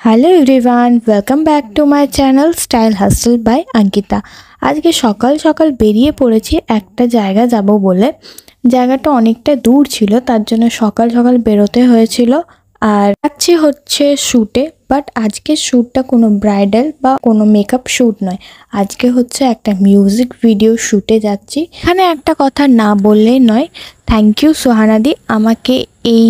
Hello everyone, welcome back to my channel style hustle by Ankita. আজকে সকাল সকাল বেরিয়ে পড়েছি একটা জায়গা যাব বলে। জায়গাটা অনেকটা দূর ছিল, তার জন্য সকাল সকাল বেরোতে হয়েছিল। আর যাচ্ছি হচ্ছে শ্যুটে, বাট আজকে শ্যুটটা কোনো ব্রাইডাল বা কোনো মেকআপ শ্যুট নয়, আজকে হচ্ছে একটা মিউজিক ভিডিও শ্যুটে যাচ্ছি। এখানে একটা কথা না বললেই নয়, থ্যাংক ইউ সোহানাদি আমাকে এই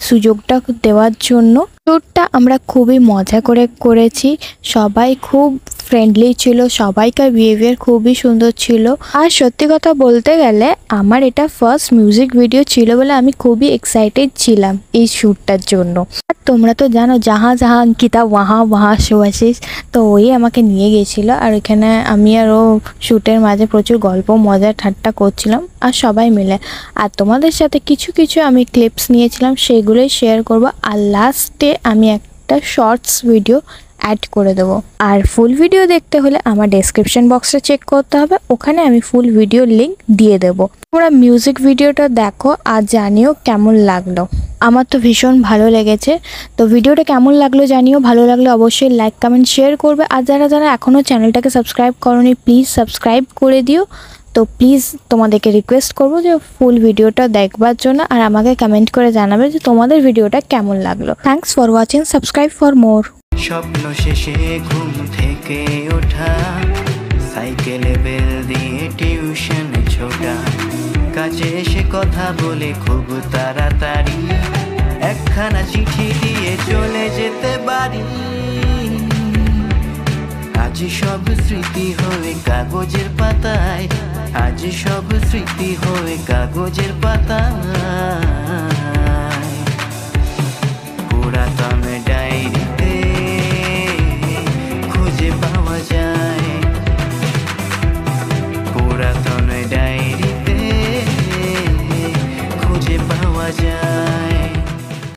সুযোগটা দেওয়ার জন্য। শ্যুটটা আমরা খুবই মজা করে করেছি, সবাই খুব ফ্রেন্ডলি ছিল, সবাইকার বিহেভিয়ার খুবই সুন্দর ছিল। আর সত্যি কথা বলতে গেলে আমার এটা ফার্স্ট মিউজিক ভিডিও ছিল বলে আমি খুবই এক্সাইটেড ছিলাম এই শ্যুটটার জন্য। আর তোমরা তো জানো যাহা যাহা অঙ্কিতা ওয়াহা ওয়াহা শুভাশিস, তো ওই আমাকে নিয়ে গিয়েছিলো। আর ওইখানে আমি আর ও শ্যুটের মাঝে প্রচুর গল্প মজা ঠাট্টা করছিলাম আর সবাই মিলে। আর তোমাদের সাথে কিছু কিছু আমি ক্লিপস নিয়েছিলাম, সেগুলোই শেয়ার করব। আর লাস্টে আমি একটা শর্টস ভিডিও অ্যাড করে দেবো। আর ফুল ভিডিও দেখতে হলে আমার ডেসক্রিপশন বক্সটা চেক করতে হবে, ওখানে আমি ফুল ভিডিও লিঙ্ক দিয়ে দেবো। তোমরা মিউজিক ভিডিওটা দেখো আর জানিও কেমন লাগলো। আমার তো ভীষণ ভালো লেগেছে। তো ভিডিওটা কেমন লাগলো জানিও, ভালো লাগলে অবশ্যই লাইক কমেন্ট শেয়ার করবে। আর যারা যারা এখনও চ্যানেলটাকে সাবস্ক্রাইব করোনি প্লিজ সাবস্ক্রাইব করে দিও। তো প্লিজ তোমাদেরকে রিকোয়েস্ট করবো যে ফুল ভিডিওটা দেখবার জন্য, আর আমাকে কমেন্ট করে জানাবে যে তোমাদের ভিডিওটা কেমন লাগলো। Thanks for watching, subscribe for more. স্বপ্ন শেষে ঘুম থেকে ওঠা, সাইকেলে বেল দিয়ে টিউশনে ছোটা, কাছে এসে কথা বলে খুব তাড়াতাড়ি একখানা চিঠি দিয়ে চলে যেতে পারি। আজ সব স্মৃতি হয়ে কাগজের পাতায়, আজ সব স্মৃতি হয়ে কাগজের পাতায়।